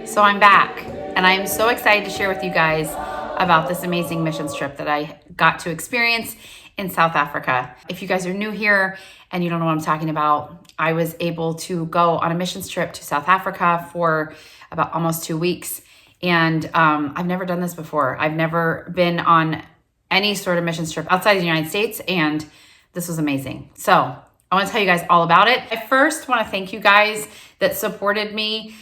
So I'm back, and I'm so excited to share with you guys about this amazing missions trip that I got to experience in South Africa. If you guys are new here and you don't know what I'm talking about, I was able to go on a missions trip to South Africa for about almost 2 weeks. And I've never done this before. I've never been on any sort of missions trip outside of the United States, and this was amazing. So I want to tell you guys all about it. I first want to thank you guys that supported me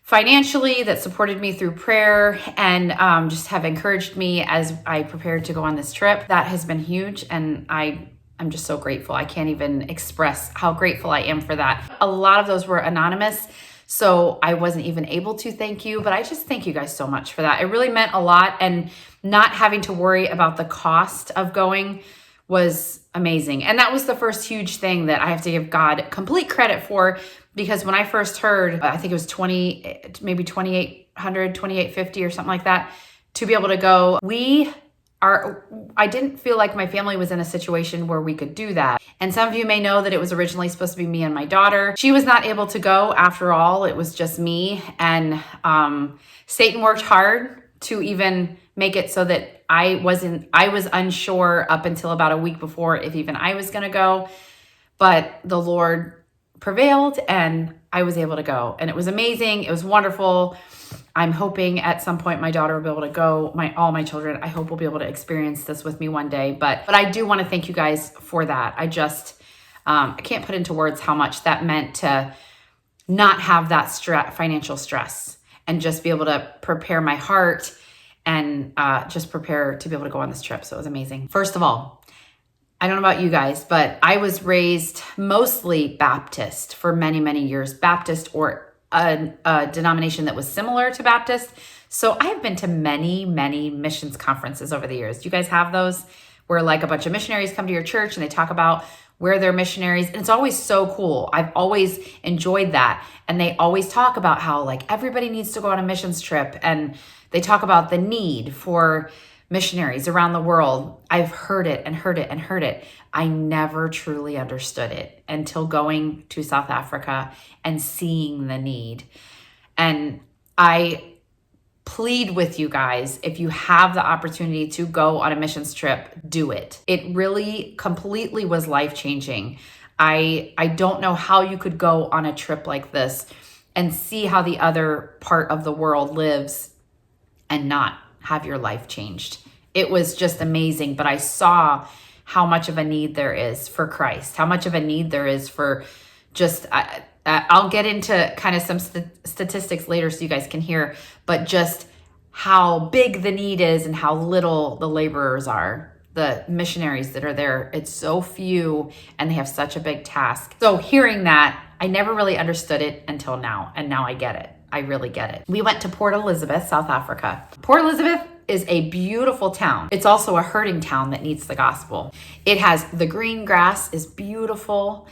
financially, that supported me through prayer, and just have encouraged me as I prepared to go on this trip. That has been huge, and I'm just so grateful. I can't even express how grateful I am for that. A lot of those were anonymous, so I wasn't even able to thank you, but I just thank you guys so much for that. It really meant a lot, and not having to worry about the cost of going was amazing. And that was the first huge thing that I have to give God complete credit for, because when I first heard, I think it was maybe 2,800, 2,850 or something like that, to be able to go, I didn't feel like my family was in a situation where we could do that. And some of you may know that it was originally supposed to be me and my daughter. She was not able to go after all. It was just me. And Satan worked hard to even make it so that I was unsure up until about a week before if even I was going to go. But the Lord prevailed and I was able to go. And it was amazing. It was wonderful. I'm hoping at some point my daughter will be able to go. All my children, I hope will be able to experience this with me one day. But I do want to thank you guys for that. I can't put into words how much that meant to not have that financial stress and just be able to prepare my heart and just prepare to be able to go on this trip. So it was amazing. First of all, I don't know about you guys, but I was raised mostly Baptist for many, many years. Baptist, or a denomination that was similar to Baptist. So I've been to many, many missions conferences over the years. Do you guys have those where like a bunch of missionaries come to your church and they talk about where they're missionaries? And it's always so cool. I've always enjoyed that. And they always talk about how like everybody needs to go on a missions trip. And they talk about the need for missionaries around the world. I've heard it and heard it and heard it. I never truly understood it until going to South Africa and seeing the need. And I plead with you guys, if you have the opportunity to go on a missions trip, do it. It really completely was life-changing. I don't know how you could go on a trip like this and see how the other part of the world lives and not have your life changed. It was just amazing, but I saw how much of a need there is for Christ, how much of a need there is for just, I'll get into kind of some statistics later so you guys can hear, but just how big the need is and how little the laborers are, the missionaries that are there. It's so few and they have such a big task. So hearing that, I never really understood it until now, and now I get it. I really get it. We went to Port Elizabeth, South Africa. Port Elizabeth is a beautiful town. It's also a hurting town that needs the gospel. It has the green grass is beautiful.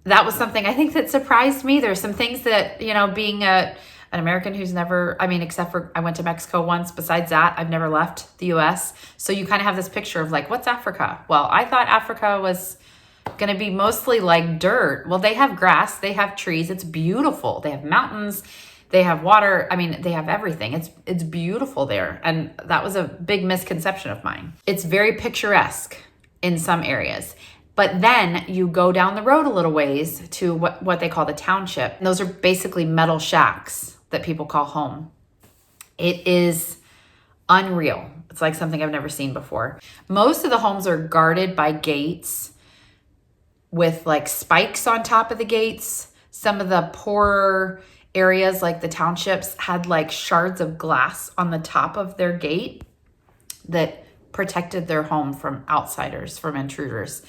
That was something I think that surprised me. There's some things that, being an American who's never, except for I went to Mexico once. Besides that, I've never left the US. So you kind of have this picture of like, what's Africa? Well, I thought Africa was going to be mostly like dirt. Well, they have grass, they have trees. It's beautiful. They have mountains. They have water. They have everything. It's beautiful there. And that was a big misconception of mine. It's very picturesque in some areas. But then you go down the road a little ways to what they call the township. And those are basically metal shacks that people call home. It is unreal. It's like something I've never seen before. Most of the homes are guarded by gates with like spikes on top of the gates. Some of the poorer areas like the townships had like shards of glass on the top of their gate that protected their home from outsiders, from intruders,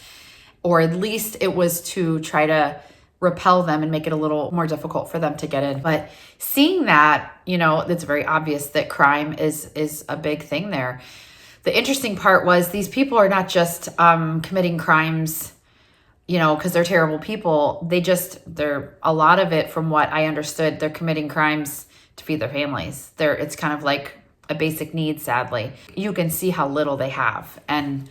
or at least it was to try to repel them and make it a little more difficult for them to get in. But seeing that, it's very obvious that crime is a big thing there. The interesting part was these people are not just committing crimes because they're terrible people. They're a lot of it, from what I understood, they're committing crimes to feed their families. It's kind of like a basic need, sadly. You can see how little they have. And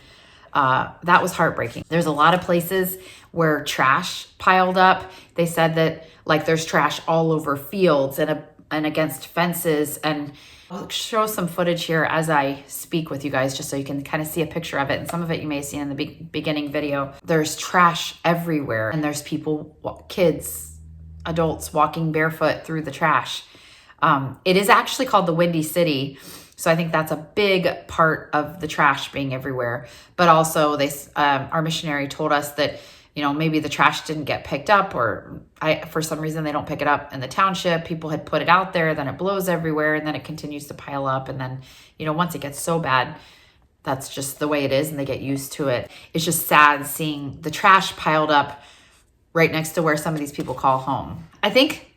that was heartbreaking. There's a lot of places where trash piled up. They said that like there's trash all over fields and and against fences. And I'll show some footage here as I speak with you guys, just so you can kind of see a picture of it. And some of it you may see in the beginning video. There's trash everywhere, and there's people, kids, adults walking barefoot through the trash. It is actually called the Windy City. So I think that's a big part of the trash being everywhere. But also our missionary told us that, maybe the trash didn't get picked up, or for some reason they don't pick it up in the township. People had put it out there, then it blows everywhere, and then it continues to pile up. And then, once it gets so bad, that's just the way it is, and they get used to it. It's just sad seeing the trash piled up right next to where some of these people call home. I think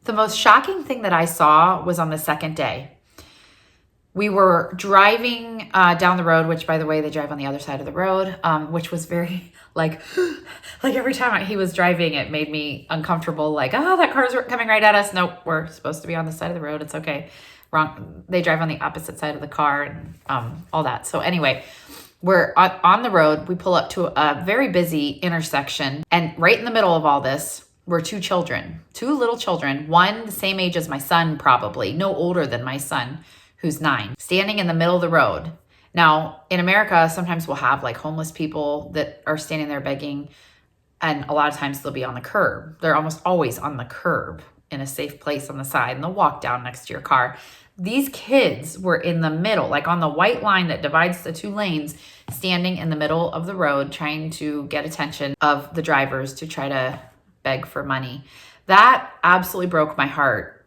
the most shocking thing that I saw was on the second day. We were driving down the road, which, by the way, they drive on the other side of the road, which was very like every time he was driving, it made me uncomfortable. Like, that car's coming right at us. Nope, we're supposed to be on the side of the road. It's okay. Wrong. They drive on the opposite side of the car and all that. So anyway, we're on the road. We pull up to a very busy intersection, and right in the middle of all this were two little children, one the same age as my son, probably no older than my son, who's 9, standing in the middle of the road. Now, in America, sometimes we'll have like homeless people that are standing there begging, and a lot of times they'll be on the curb. They're almost always on the curb in a safe place on the side, and they'll walk down next to your car. These kids were in the middle, like on the white line that divides the two lanes, standing in the middle of the road, trying to get attention of the drivers to try to beg for money. That absolutely broke my heart.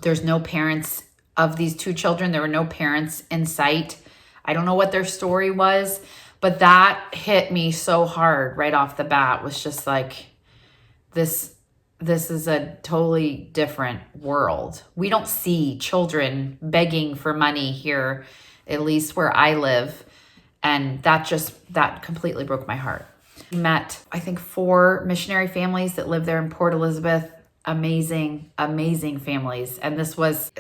There's no parents of these two children. There were no parents in sight. I don't know what their story was, but that hit me so hard right off the bat. Was just like, this is a totally different world. We don't see children begging for money here, at least where I live. And that completely broke my heart. We met, I think, 4 missionary families that live there in Port Elizabeth. Amazing families. And this was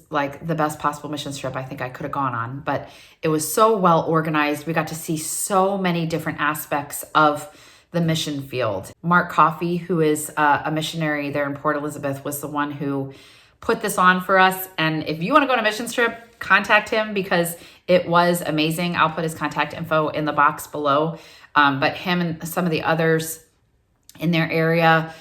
like the best possible mission trip I think I could have gone on, but it was so well organized. We got to see so many different aspects of the mission field. Mark Coffey, who is a missionary there in Port Elizabeth, was the one who put this on for us. And if you want to go on a mission trip, contact him, because it was amazing. I'll put his contact info in the box below. But him and some of the others in their area,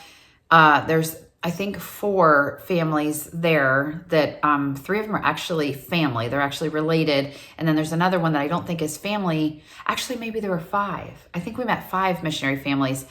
there's, I think, 4 families there that 3 of them are actually family. They're actually related. And then there's another one that I don't think is family. Actually, maybe there were 5. I think we met 5 missionary families.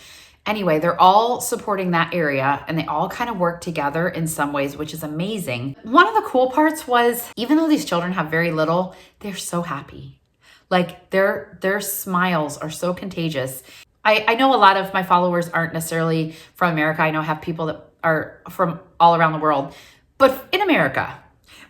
Anyway, they're all supporting that area, and they all kind of work together in some ways, which is amazing. One of the cool parts was, even though these children have very little, they're so happy. Like their smiles are so contagious. I know a lot of my followers aren't necessarily from America. I know I have people that are from all around the world. But in America,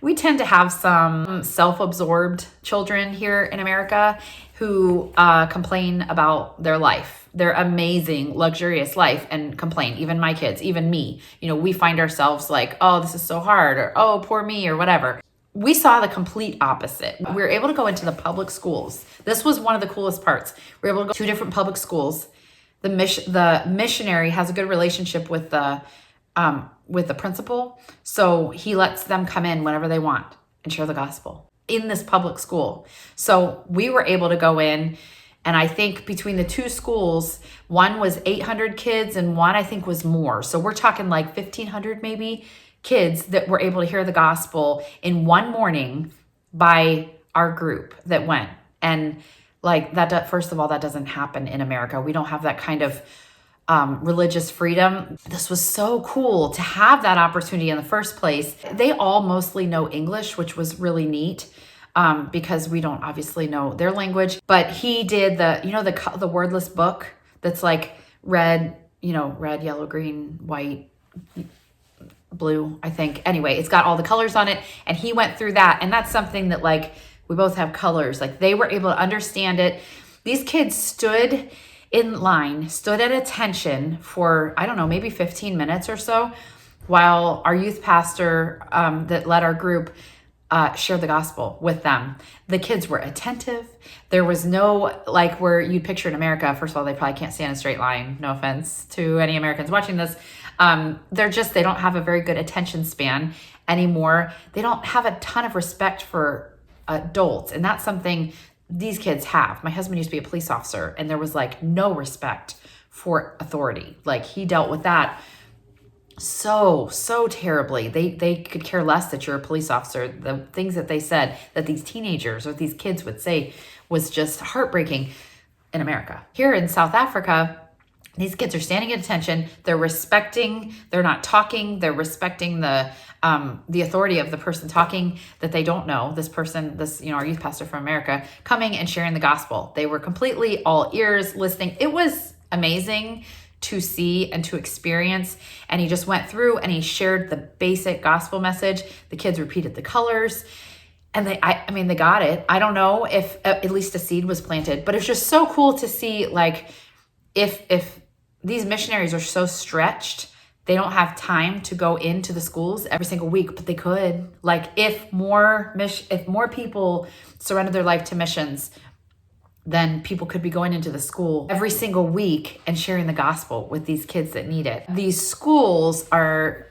we tend to have some self-absorbed children here in America who complain about their life, their amazing, luxurious life, and complain. Even my kids, even me. We find ourselves like, oh, this is so hard, or oh, poor me, or whatever. We saw the complete opposite. We were able to go into the public schools. This was one of the coolest parts. We were able to go to 2 different public schools. The missionary has a good relationship with the principal, so he lets them come in whenever they want and share the gospel in this public school. So we were able to go in, and I think between the 2 schools, one was 800 kids and one I think was more. So we're talking like 1,500 maybe kids that were able to hear the gospel in one morning by our group that went. And like that, first of all, that doesn't happen in America. We don't have that kind of religious freedom. This was so cool to have that opportunity in the first place. They all mostly know English, which was really neat, because we don't obviously know their language. But he did the wordless book that's like red, yellow, green, white, blue, I think. Anyway, it's got all the colors on it, and he went through that. And that's something that, like, we both have colors. Like, they were able to understand it. These kids stood in line, stood at attention for, I don't know, maybe 15 minutes or so, while our youth pastor that led our group shared the gospel with them. The kids were attentive. There was no, like, where you'd picture in America, first of all, they probably can't stand in a straight line. No offense to any Americans watching this. They don't have a very good attention span. anymore. They don't have a ton of respect for adults. And that's something these kids have. My husband used to be a police officer, and there was like no respect for authority. Like, he dealt with that so terribly. They could care less that you're a police officer. The things that they said that these teenagers or these kids would say was just heartbreaking in America. Here in South Africa, these kids are standing at attention. They're respecting, they're not talking, they're respecting the authority of the person talking that they don't know. This person, our youth pastor from America, coming and sharing the gospel. They were completely all ears, listening. It was amazing to see and to experience. And he just went through and he shared the basic gospel message. The kids repeated the colors, and they got it. I don't know if at least a seed was planted, but it's just so cool to see, like, if these missionaries are so stretched, they don't have time to go into the schools every single week, but they could. Like, if more people surrender their life to missions, then people could be going into the school every single week and sharing the gospel with these kids that need it. These schools are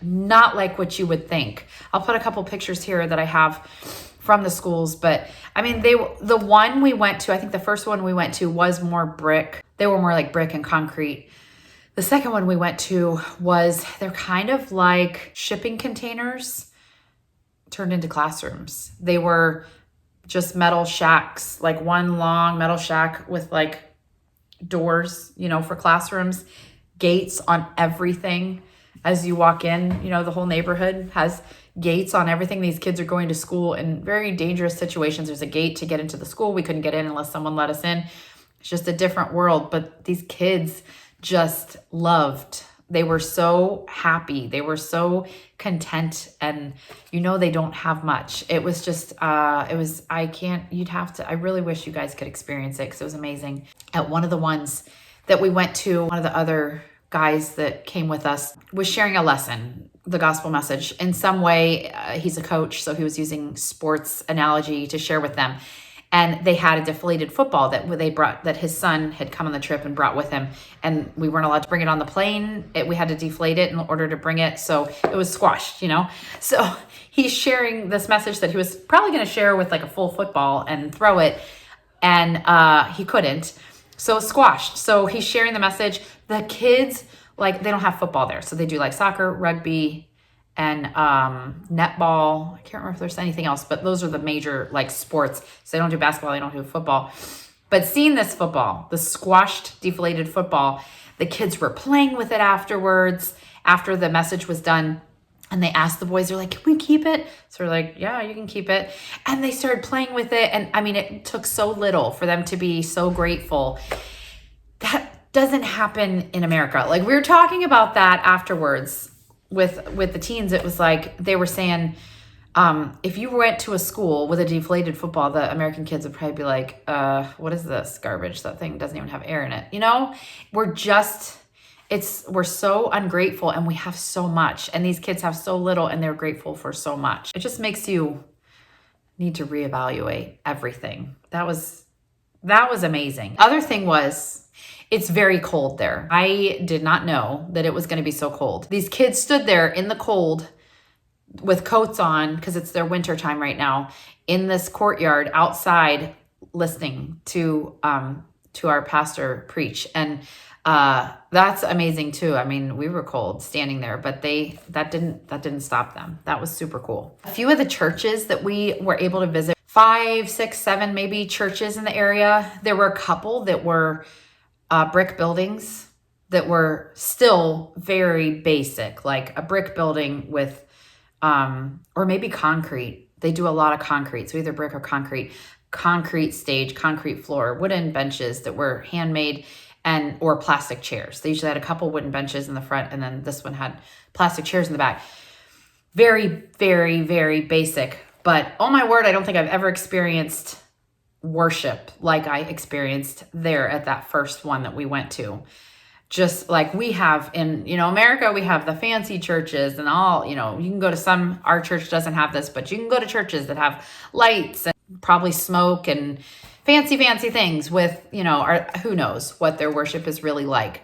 not like what you would think. I'll put a couple pictures here that I have from the schools, but I mean, the one we went to, I think the first one we went to was more brick. They were more like brick and concrete. The second one we went to they're kind of like shipping containers turned into classrooms. They were just metal shacks, like one long metal shack with like doors, for classrooms, gates on everything. As you walk in, the whole neighborhood has gates on everything. These kids are going to school in very dangerous situations. There's a gate to get into the school. We couldn't get in unless someone let us in. It's just a different world. But these kids just loved. They were so happy. They were so content, and they don't have much. It was just, I really wish you guys could experience it because it was amazing. At one of the ones that we went to, one of the other guys that came with us was sharing a lesson, the gospel message. In some way, he's a coach, so he was using sports analogy to share with them. And they had a deflated football that his son had come on the trip and brought with him. And we weren't allowed to bring it on the plane. We had to deflate it in order to bring it. So it was squashed, So he's sharing this message that he was probably going to share with like a full football and throw it. And he couldn't. So squashed. So he's sharing the message. The kids, like, they don't have football there. So they do like soccer, rugby, and netball. I can't remember if there's anything else, but those are the major like sports. So they don't do basketball, they don't do football. But seeing this football, the squashed, deflated football, the kids were playing with it afterwards, after the message was done. And they asked the boys, they're like, can we keep it? So we're like, yeah, you can keep it. And they started playing with it. And I mean, it took so little for them to be so grateful. That doesn't happen in America. Like, we were talking about that afterwards with the teens. It was like they were saying, if you went to a school with a deflated football, the American kids would probably be like, what is this garbage? That thing doesn't even have air in it. We're so ungrateful, and we have so much, and these kids have so little, and they're grateful for so much. It just makes you need to reevaluate everything. That was amazing. Other thing was, it's very cold there. I did not know that it was going to be so cold. These kids stood there in the cold with coats on, because it's their winter time right now, in this courtyard outside, listening to our pastor preach. And that's amazing too. I mean, we were cold standing there, but that didn't stop them. That was super cool. A few of the churches that we were able to visit, 5, 6, 7 maybe churches in the area, there were a couple that were brick buildings that were still very basic, like a brick building with, or maybe concrete. They do a lot of concrete. So either brick or concrete stage, concrete floor, wooden benches that were handmade, or plastic chairs. They usually had a couple wooden benches in the front, and then this one had plastic chairs in the back. Very, very, very basic. But oh my word, I don't think I've ever experienced worship like I experienced there at that first one that we went to. Just like we have in, America, we have the fancy churches and all, you can go to our church doesn't have this, but you can go to churches that have lights and probably smoke and fancy things with, who knows what their worship is really like.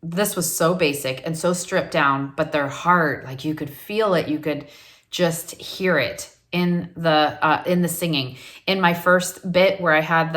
this was so basic and so stripped down, but their heart, like you could feel it, you could just hear it in the singing. In my first bit where I had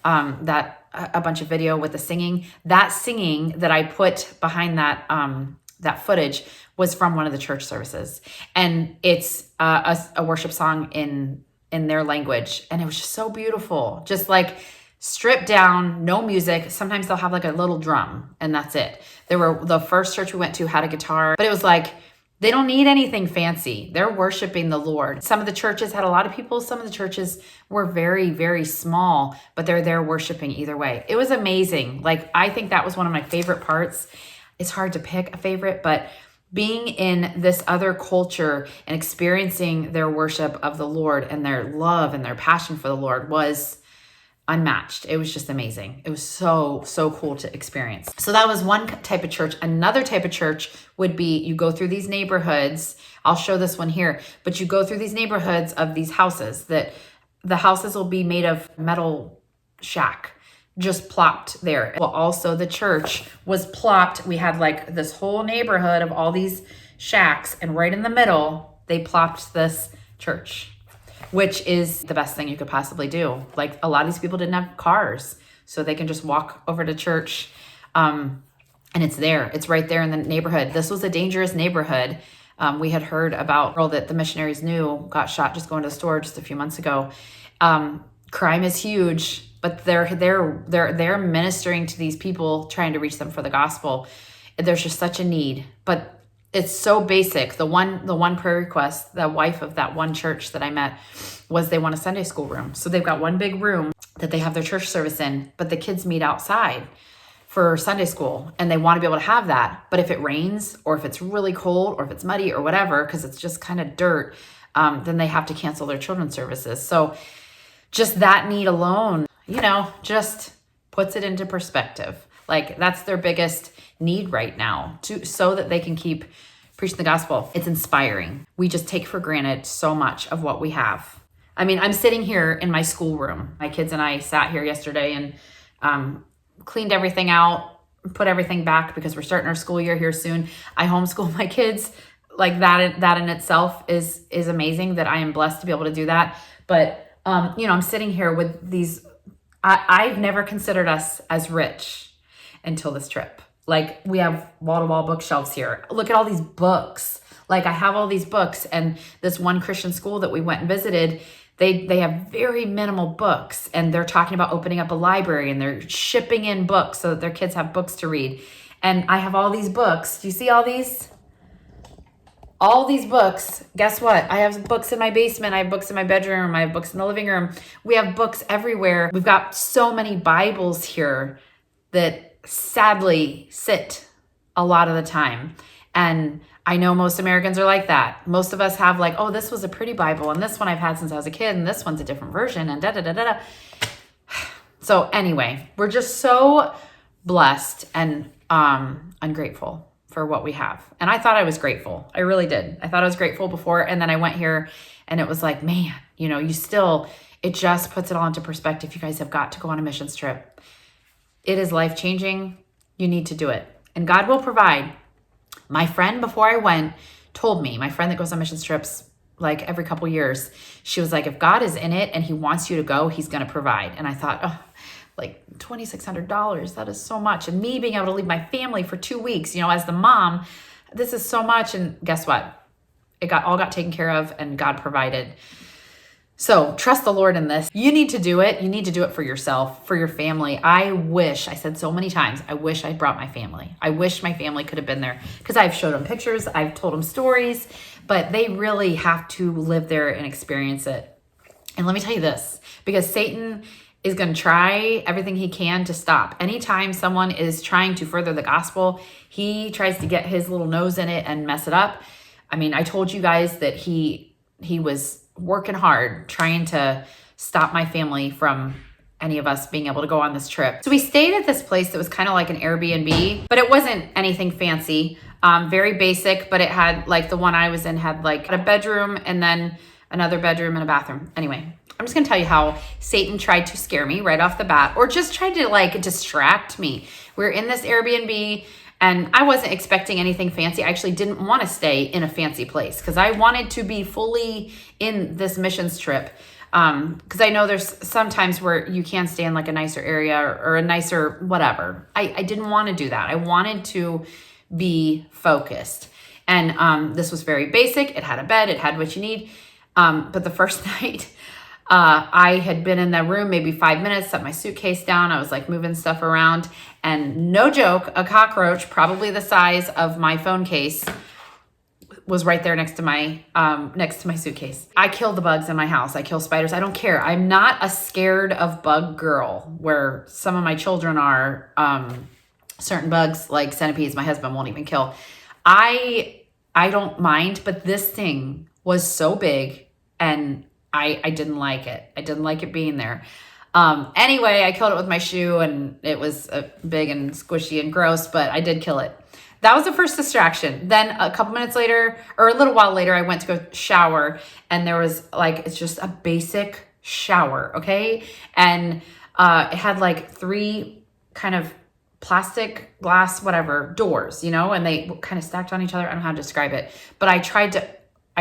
a bunch of video with the singing, that singing that I put behind that footage was from one of the church services, and it's a worship song in their language, and it was just so beautiful, just like stripped down, no music. Sometimes they'll have like a little drum and that's it. The first church we went to had a guitar, but it was like, they don't need anything fancy. They're worshiping the Lord. Some of the churches had a lot of people. Some of the churches were very, very small, but they're there worshiping either way. It was amazing. Like, I think that was one of my favorite parts. It's hard to pick a favorite, but being in this other culture and experiencing their worship of the Lord and their love and their passion for the Lord was unmatched. It was just amazing. It was so, so cool to experience. So that was one type of church. Another type of church would be, you go through these neighborhoods. I'll show this one here, but you go through these neighborhoods of these houses that the houses will be made of metal shack, just plopped there. Well, also the church was plopped. We had like this whole neighborhood of all these shacks, and right in the middle, they plopped this church, which is the best thing you could possibly do. Like, a lot of these people didn't have cars, so they can just walk over to church. And it's there. It's right there in the neighborhood. This was a dangerous neighborhood. We had heard about a girl that the missionaries knew got shot just going to the store just a few months ago. Crime is huge, but they're ministering to these people, trying to reach them for the gospel. There's just such a need, but it's so basic. The one prayer request, the wife of that one church that I met, was they want a Sunday school room. So they've got one big room that they have their church service in, but the kids meet outside for Sunday school, and they want to be able to have that. But if it rains, or if it's really cold, or if it's muddy or whatever, because it's just kind of dirt, then they have to cancel their children's services. So just that need alone, just puts it into perspective. Like, that's their biggest need right now, so that they can keep preaching the gospel. It's inspiring. We just take for granted so much of what we have. I mean, I'm sitting here in my schoolroom. My kids and I sat here yesterday and cleaned everything out, put everything back, because we're starting our school year here soon. I homeschool my kids. Like, that in itself is amazing, that I am blessed to be able to do that. But I'm sitting here with these. I've never considered us as rich until this trip. Like, we have wall-to-wall bookshelves here. Look at all these books. Like, I have all these books, and this one Christian school that we went and visited, they have very minimal books, and they're talking about opening up a library, and they're shipping in books so that their kids have books to read. And I have all these books. Do you see all these? All these books. Guess what? I have books in my basement. I have books in my bedroom. I have books in the living room. We have books everywhere. We've got so many Bibles here that sadly sit a lot of the time. And I know most Americans are like that. Most of us have like, oh, this was a pretty Bible, and this one I've had since I was a kid, and this one's a different version, and da-da-da-da-da. So anyway, we're just so blessed and ungrateful for what we have. And I thought I was grateful. I really did. I thought I was grateful before, and then I went here, and it was like, man, it just puts it all into perspective. You guys have got to go on a missions trip. It is life-changing. You need to do it. And God will provide. My friend, before I went, told me, my friend that goes on missions trips like every couple years, she was like, if God is in it and he wants you to go, he's going to provide. And I thought, oh, like $2,600, that is so much. And me being able to leave my family for 2 weeks, as the mom, this is so much. And guess what? It all got taken care of, and God provided. So trust the Lord in this. You need to do it. You need to do it for yourself, for your family. I said so many times, I wish I brought my family. I wish my family could have been there, because I've showed them pictures. I've told them stories, but they really have to live there and experience it. And let me tell you this, because Satan is going to try everything he can to stop. Anytime someone is trying to further the gospel, he tries to get his little nose in it and mess it up. I mean, I told you guys that he was working hard trying to stop my family from any of us being able to go on this trip. So we stayed at this place that was kind of like an Airbnb, but it wasn't anything fancy, very basic, but it had, like, the one I was in had like a bedroom and then another bedroom and a bathroom. Anyway, I'm just gonna tell you how Satan tried to scare me right off the bat, or just tried to like distract me. We're in this Airbnb, And I wasn't expecting anything fancy. I actually didn't want to stay in a fancy place because I wanted to be fully in this missions trip. Because I know there's sometimes where you can stay in like a nicer area or a nicer whatever. I didn't want to do that. I wanted to be focused. And this was very basic. It had a bed. It had what you need. But the first night, I had been in that room maybe 5 minutes, set my suitcase down. I was like moving stuff around, and no joke, a cockroach, probably the size of my phone case, was right there next to my suitcase. I kill the bugs in my house. I kill spiders. I don't care. I'm not a scared of bug girl where some of my children are. Certain bugs like centipedes, my husband won't even kill. I don't mind, but this thing was so big and I didn't like it. I didn't like it being there. Anyway, I killed it with my shoe and it was big and squishy and gross, but I did kill it. That was the first distraction. Then a couple minutes later, or a little while later, I went to go shower and there was like, it's just a basic shower, okay? And it had like 3 kind of plastic, glass, whatever, doors, and they kind of stacked on each other. I don't know how to describe it, but I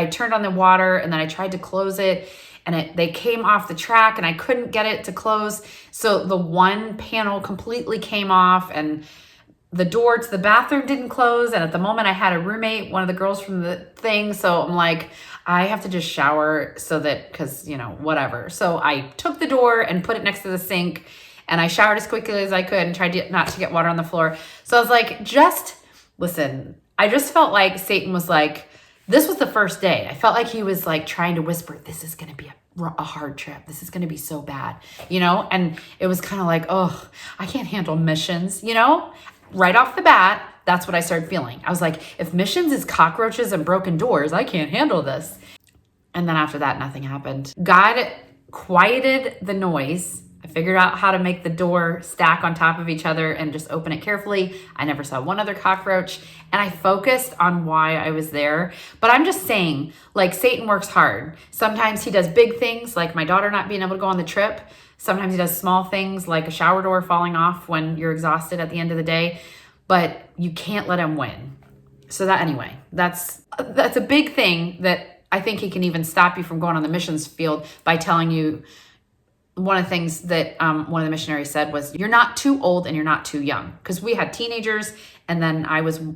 turned on the water and then I tried to close it and they came off the track and I couldn't get it to close. So the one panel completely came off and the door to the bathroom didn't close. And at the moment I had a roommate, one of the girls from the thing. So I'm like, I have to just shower cause whatever. So I took the door and put it next to the sink and I showered as quickly as I could and tried not to get water on the floor. So I was like, listen, I just felt like Satan was like, this was the first day. I felt like he was like trying to whisper, this is going to be a hard trip. This is going to be so bad, and it was kind of like, oh, I can't handle missions, right off the bat. That's what I started feeling. I was like, if missions is cockroaches and broken doors, I can't handle this. And then after that, nothing happened. God quieted the noise. I figured out how to make the door stack on top of each other and just open it carefully. I never saw one other cockroach and I focused on why I was there. But I'm just saying, like, Satan works hard. Sometimes he does big things like my daughter not being able to go on the trip. Sometimes he does small things like a shower door falling off when you're exhausted at the end of the day, but you can't let him win. So that's a big thing that I think he can even stop you from going on the missions field by telling you. One of the things that one of the missionaries said was, you're not too old and you're not too young. Because we had teenagers and then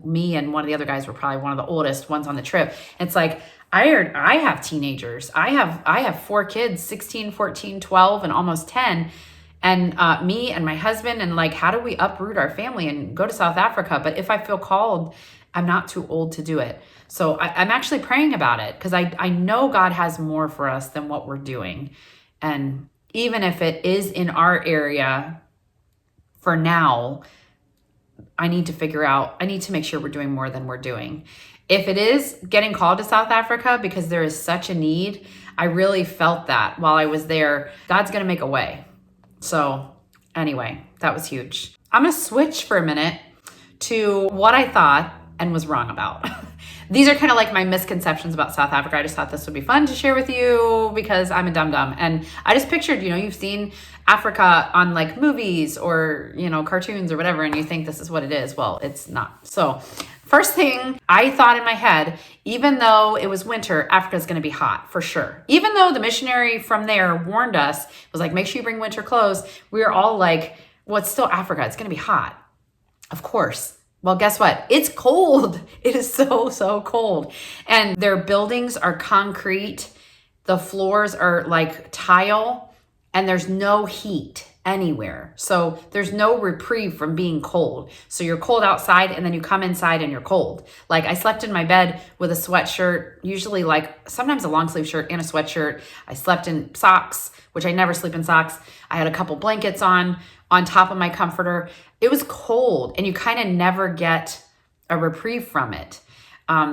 me and one of the other guys were probably one of the oldest ones on the trip. It's like, I have teenagers. I have 4 kids, 16, 14, 12, and almost 10. And me and my husband, and like, how do we uproot our family and go to South Africa? But if I feel called, I'm not too old to do it. So I'm actually praying about it because I know God has more for us than what we're doing. And even if it is in our area for now, I need to make sure we're doing more than we're doing. If it is getting called to South Africa because there is such a need, I really felt that while I was there, God's going to make a way. So anyway, that was huge. I'm going to switch for a minute to what I thought and was wrong about. These are kind of like my misconceptions about South Africa. I just thought this would be fun to share with you because I'm a dum-dum. And I just pictured, you've seen Africa on like movies or, cartoons or whatever, and you think this is what it is. Well, it's not. So first thing I thought in my head, even though it was winter, Africa's going to be hot for sure. Even though the missionary from there warned us, was like, make sure you bring winter clothes. We were all like, well, it's still Africa. It's going to be hot. Of course. Well, guess what? It's cold. It is so, so cold. And their buildings are concrete. The floors are like tile and there's no heat anywhere. So there's no reprieve from being cold. So you're cold outside and then you come inside and you're cold. Like I slept in my bed with a sweatshirt, usually like sometimes a long sleeve shirt and a sweatshirt. I slept in socks, which I never sleep in socks. I had a couple blankets on top of my comforter. It was cold and you kind of never get a reprieve from it.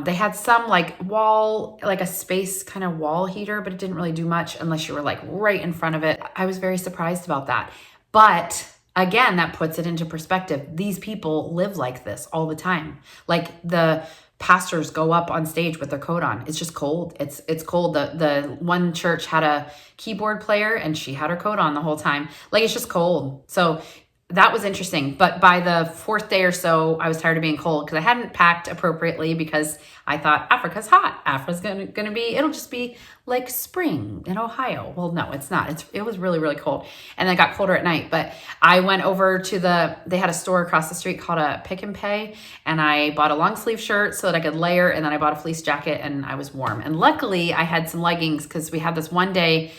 They had some like a space kind of wall heater, but it didn't really do much unless you were like right in front of it. I was very surprised about that. But again, that puts it into perspective. These people live like this all the time. Like the pastors go up on stage with their coat on. It's just cold. It's cold. The one church had a keyboard player and she had her coat on the whole time. Like it's just cold. So that was interesting. But by the fourth day or so, I was tired of being cold because I hadn't packed appropriately because I thought Africa's hot. Africa's gonna be, it'll just be like spring in Ohio. Well, no, it's not. It was really, really cold. And it got colder at night. But I went over to they had a store across the street called a Pick and Pay. And I bought a long sleeve shirt so that I could layer. And then I bought a fleece jacket and I was warm. And luckily I had some leggings because we had this one day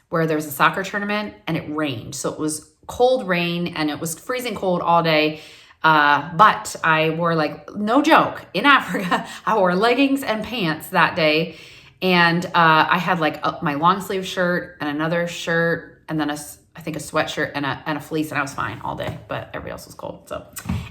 where there was a soccer tournament and it rained. So it was cold rain and it was freezing cold all day. But I wore, like, no joke, in Africa, I wore leggings and pants that day. And I had like my long sleeve shirt and another shirt and then I think a sweatshirt and a fleece, and I was fine all day, but everybody else was cold. So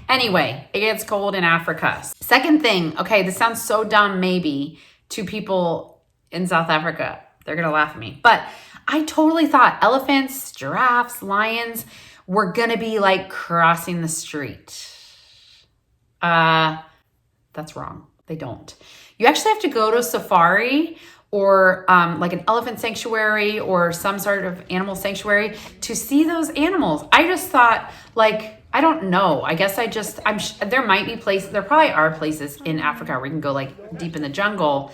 anyway, it gets cold in Africa. Second thing, okay, this sounds so dumb maybe to people in South Africa. They're going to laugh at me, but I totally thought elephants, giraffes, lions were going to be like crossing the street. That's wrong. They don't. You actually have to go to a safari or like an elephant sanctuary or some sort of animal sanctuary to see those animals. I just thought, like, I don't know. I guess there might be places, there probably are places in Africa where you can go like deep in the jungle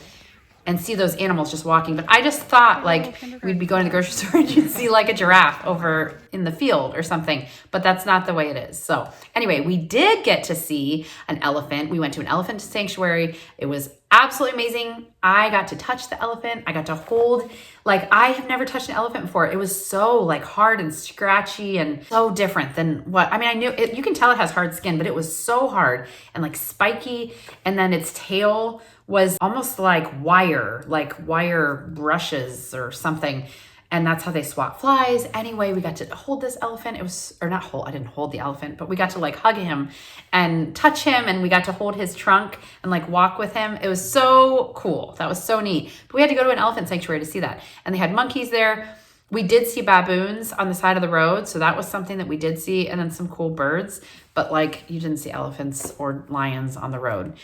and see those animals just walking. But I just thought like we'd be going to the grocery store and you'd see like a giraffe over in the field or something, but that's not the way it is. So anyway, we did get to see an elephant. We went to an elephant sanctuary. It was absolutely amazing. I got to touch the elephant. I got to hold, like, I have never touched an elephant before. It was so like hard and scratchy and so different than I knew it, you can tell it has hard skin, but it was so hard and like spiky. And then its tail was almost like wire brushes or something. And that's how they swat flies. Anyway, we got to hold this elephant. I didn't hold the elephant, but we got to like hug him and touch him. And we got to hold his trunk and like walk with him. It was so cool. That was so neat. But we had to go to an elephant sanctuary to see that. And they had monkeys there. We did see baboons on the side of the road. So that was something that we did see. And then some cool birds. But like, you didn't see elephants or lions on the road.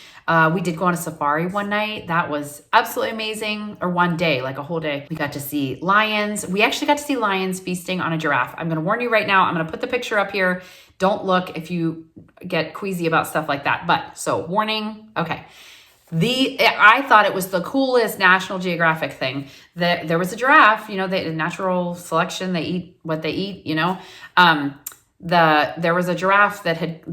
We did go on a safari one night. That was absolutely amazing. Or one day, like a whole day. We got to see lions. We actually got to see lions feasting on a giraffe. I'm going to warn you right now. I'm going to put the picture up here. Don't look if you get queasy about stuff like that. But so warning. Okay. I thought it was the coolest National Geographic thing that there was a giraffe, the natural selection, they eat what they eat, there was a giraffe that had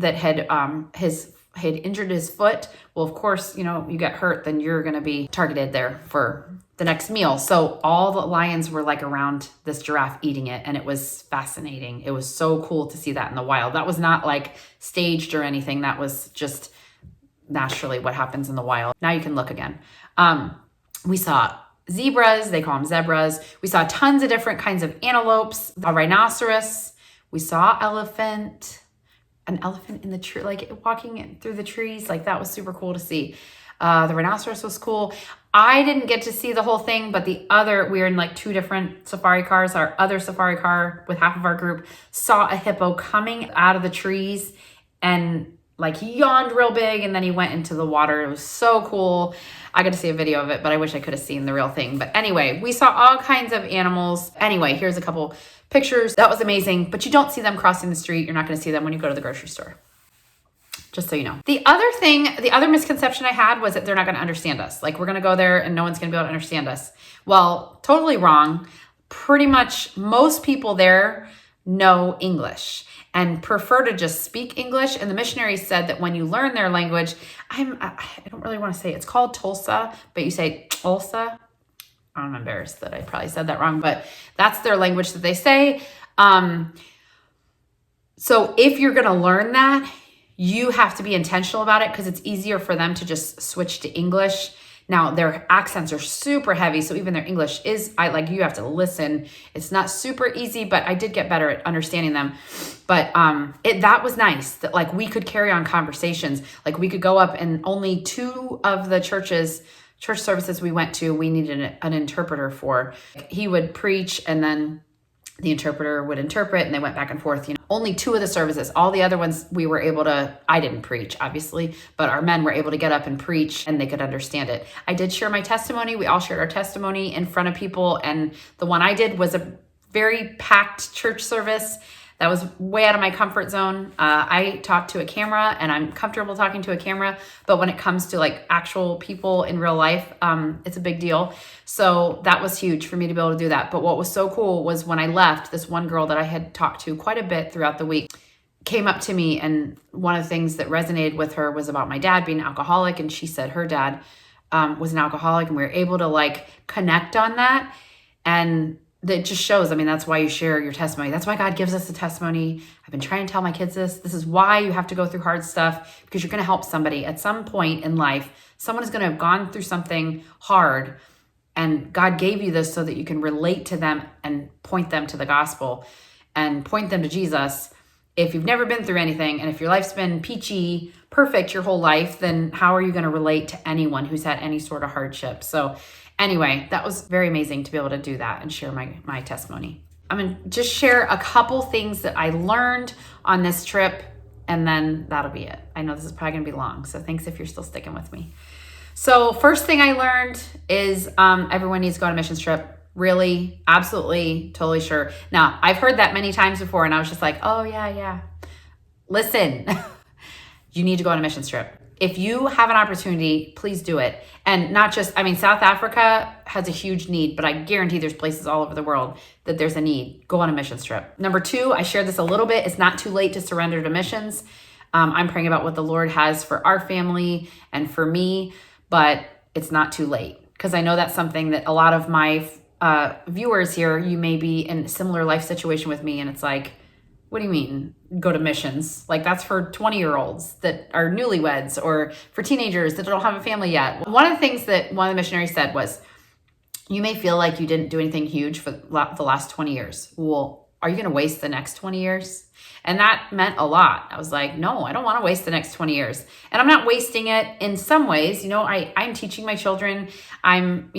injured his foot. Well, of course, you get hurt, then you're going to be targeted there for the next meal. So all the lions were like around this giraffe eating it. And it was fascinating. It was so cool to see that in the wild. That was not like staged or anything. That was just naturally what happens in the wild. Now you can look again. We saw zebras. They call them zebras. We saw tons of different kinds of antelopes, a rhinoceros. We saw an elephant in the tree, like walking through the trees. Like that was super cool to see. The rhinoceros was cool. I didn't get to see the whole thing, but we were in like two different safari cars. Our other safari car with half of our group saw a hippo coming out of the trees and like he yawned real big and then he went into the water. It was so cool. I got to see a video of it, but I wish I could have seen the real thing. But anyway, we saw all kinds of animals. Anyway, here's a couple pictures. That was amazing, but you don't see them crossing the street. You're not going to see them when you go to the grocery store. Just so you know. The other misconception I had was that they're not going to understand us. Like we're going to go there and no one's going to be able to understand us. Well, totally wrong. Pretty much most people there know English and prefer to just speak English. And the missionaries said that when you learn their language, I don't really want to say it. It's called Tulsa, but you say Tulsa. I'm embarrassed that I probably said that wrong, but that's their language that they say. So if you're going to learn that, you have to be intentional about it because it's easier for them to just switch to English. Now, their accents are super heavy, so even their English you have to listen. It's not super easy, but I did get better at understanding them. But that was nice that like we could carry on conversations. Like we could go up and only two of the church services we went to, we needed an interpreter for. He would preach and then the interpreter would interpret and they went back and forth. Only two of the services. All the other ones I didn't preach, obviously, but our men were able to get up and preach and they could understand it. I did share my testimony. We all shared our testimony in front of people. And the one I did was a very packed church service. That was way out of my comfort zone. I talk to a camera and I'm comfortable talking to a camera, but when it comes to like actual people in real life, it's a big deal. So that was huge for me to be able to do that. But what was so cool was when I left, this one girl that I had talked to quite a bit throughout the week came up to me, and one of the things that resonated with her was about my dad being an alcoholic. And she said her dad was an alcoholic, and we were able to like connect on that. And that just shows, I mean, that's why you share your testimony. That's why God gives us a testimony. I've been trying to tell my kids this. This is why you have to go through hard stuff, because you're going to help somebody at some point in life. Someone is going to have gone through something hard, and God gave you this so that you can relate to them and point them to the gospel and point them to Jesus. If you've never been through anything, and if your life's been peachy, perfect your whole life, then how are you going to relate to anyone who's had any sort of hardship? So anyway, that was very amazing to be able to do that and share my testimony. I'm going to just share a couple things that I learned on this trip, and then that'll be it. I know this is probably going to be long, so thanks if you're still sticking with me. So first thing I learned is everyone needs to go on a missions trip. Really, absolutely, totally sure. Now, I've heard that many times before, and I was just like, oh, yeah. Listen, you need to go on a missions trip. If you have an opportunity, please do it. And not just, I mean, South Africa has a huge need, but I guarantee there's places all over the world that there's a need. Go on a missions trip. Number 2, I shared this a little bit. It's not too late to surrender to missions. I'm praying about what the Lord has for our family and for me, but it's not too late, because I know that's something that a lot of my viewers here, you may be in a similar life situation with me, and it's like, what do you mean go to missions? Like, that's for 20-year-olds that are newlyweds, or for teenagers that don't have a family yet. One of the things that one of the missionaries said was, you may feel like you didn't do anything huge for the last 20 years. Well, are you going to waste the next 20 years? And that meant a lot. I was like, no, I don't want to waste the next 20 years. And I'm not wasting it in some ways. You know, I'm teaching my children. I'm,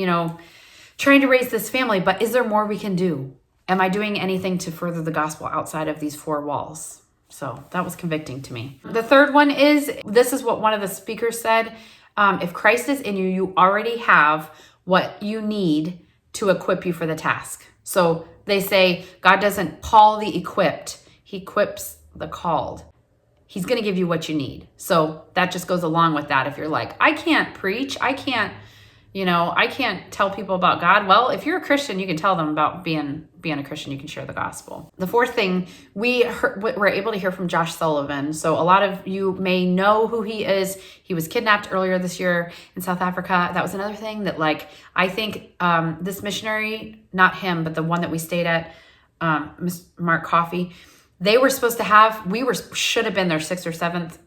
trying to raise this family, but is there more we can do? Am I doing anything to further the gospel outside of these 4 walls? So that was convicting to me. The third one is, this is what one of the speakers said. If Christ is in you, you already have what you need to equip you for the task. So they say God doesn't call the equipped. He equips the called. He's going to give you what you need. So that just goes along with that. If you're like, I can't preach, I can't tell people about God. Well, if you're a Christian, you can tell them about being a Christian. You can share the gospel. The fourth thing, we're able to hear from Josh Sullivan. So a lot of you may know who he is. He was kidnapped earlier this year in South Africa. That was another thing that, like, I think this missionary, not him, but the one that we stayed at, Mark Coffey, they were supposed to have, should have been their 6th or 7th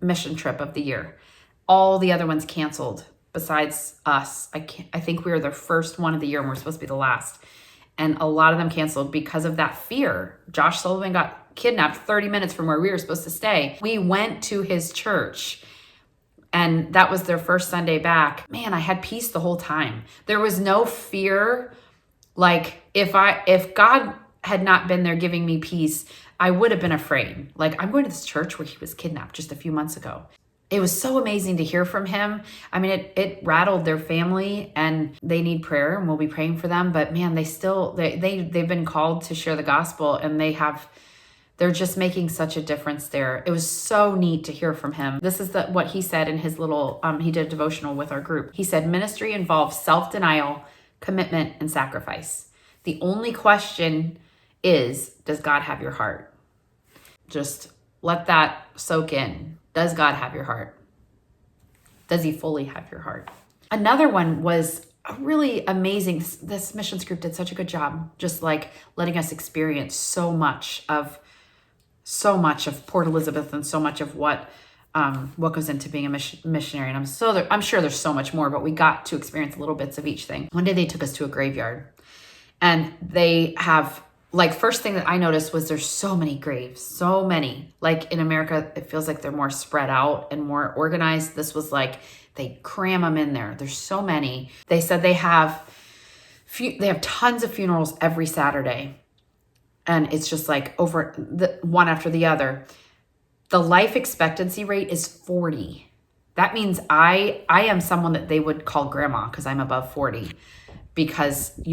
mission trip of the year. All the other ones canceled. Besides us, I think we were the first one of the year, and we're supposed to be the last. And a lot of them canceled because of that fear. Josh Sullivan got kidnapped 30 minutes from where we were supposed to stay. We went to his church, and that was their first Sunday back. Man, I had peace the whole time. There was no fear. Like, if God had not been there giving me peace, I would have been afraid. Like, I'm going to this church where he was kidnapped just a few months ago. It was so amazing to hear from him. I mean, it rattled their family, and they need prayer, and we'll be praying for them. But man, they've been called to share the gospel, and they're just making such a difference there. It was so neat to hear from him. This is what he said in his little, he did a devotional with our group. He said, ministry involves self-denial, commitment, and sacrifice. The only question is, does God have your heart? Just let that soak in. Does God have your heart? Does he fully have your heart? Another one was really amazing. This missions group did such a good job, just like letting us experience so much of Port Elizabeth, and so much of what goes into being a missionary. And I'm sure there's so much more, but we got to experience little bits of each thing. One day they took us to a graveyard, and they have, like, first thing that I noticed was there's so many graves, so many. Like in America, it feels like they're more spread out and more organized. This was like, they cram them in there. There's so many. They said they have tons of funerals every Saturday. And it's just like over one after the other. The life expectancy rate is 40. That means I am someone that they would call grandma, because I'm above 40. Because the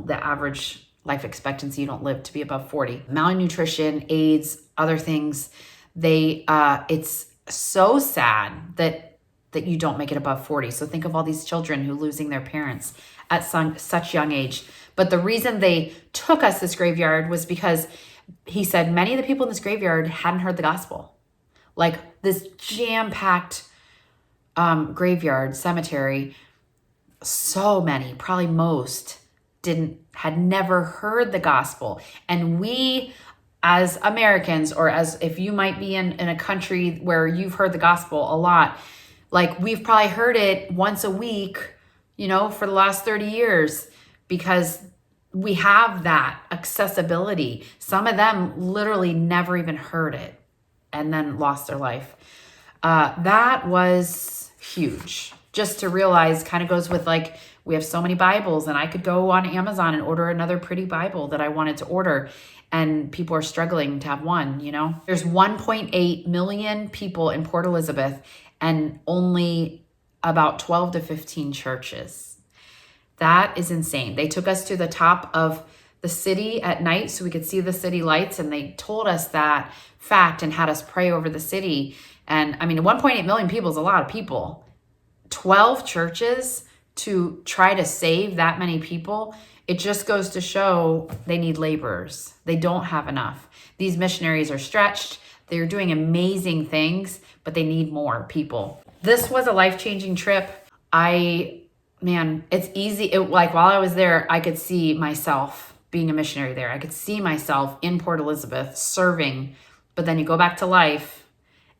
average life expectancy. You don't live to be above 40. Malnutrition, AIDS, other things. It's so sad that you don't make it above 40. So think of all these children who losing their parents at such young age. But the reason they took us this graveyard was because he said many of the people in this graveyard hadn't heard the gospel. Like this jam-packed graveyard cemetery, so many, probably most, had never heard the gospel. And we as Americans, or as if you might be in a country where you've heard the gospel a lot, like we've probably heard it once a week, for the last 30 years, because we have that accessibility. Some of them literally never even heard it and then lost their life. That was huge. Just to realize, kind of goes with like, we have so many Bibles, and I could go on Amazon and order another pretty Bible that I wanted to order, and people are struggling to have one, There's 1.8 million people in Port Elizabeth and only about 12 to 15 churches. That is insane. They took us to the top of the city at night so we could see the city lights, and they told us that fact and had us pray over the city. And 1.8 million people is a lot of people. 12 churches to try to save that many people, it just goes to show they need laborers. They don't have enough. These missionaries are stretched. They're doing amazing things, but they need more people. This was a life-changing trip. It's easy. While I was there, I could see myself being a missionary there. I could see myself in Port Elizabeth serving, but then you go back to life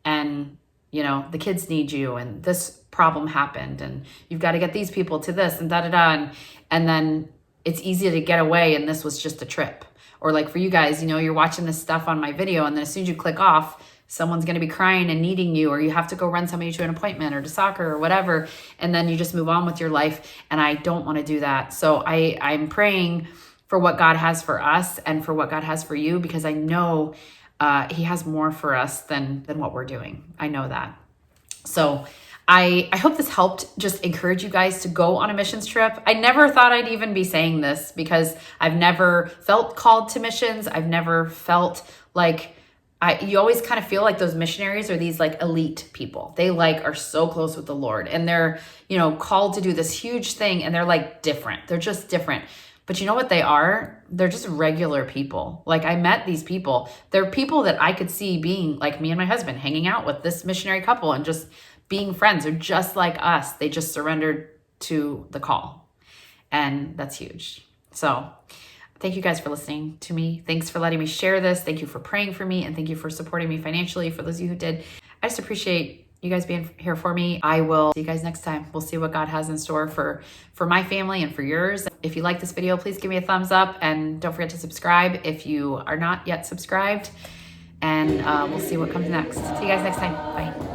and, the kids need you, and this problem happened, and you've got to get these people to this and da-da-da. And then it's easy to get away, and this was just a trip. Or like for you guys, you're watching this stuff on my video, and then as soon as you click off, someone's going to be crying and needing you, or you have to go run somebody to an appointment or to soccer or whatever, and then you just move on with your life. And I don't want to do that. So I'm praying for what God has for us and for what God has for you, because I know he has more for us than what we're doing. I know that. So I hope this helped just encourage you guys to go on a missions trip. I never thought I'd even be saying this, because I've never felt called to missions. I've never felt like you always kind of feel like those missionaries are these like elite people. They are so close with the Lord, and they're, called to do this huge thing, and they're like different. They're just different. But you know what they are? They're just regular people. Like I met these people. They're people that I could see being like me and my husband, hanging out with this missionary couple and just being friends. They're just like us. They just surrendered to the call. And that's huge. So thank you guys for listening to me. Thanks for letting me share this. Thank you for praying for me, and thank you for supporting me financially. For those of you who did, I just appreciate you guys being here for me. I will see you guys next time. We'll see what God has in store for my family and for yours. If you like this video, please give me a thumbs up, and don't forget to subscribe if you are not yet subscribed. And we'll see what comes next. See you guys next time. Bye.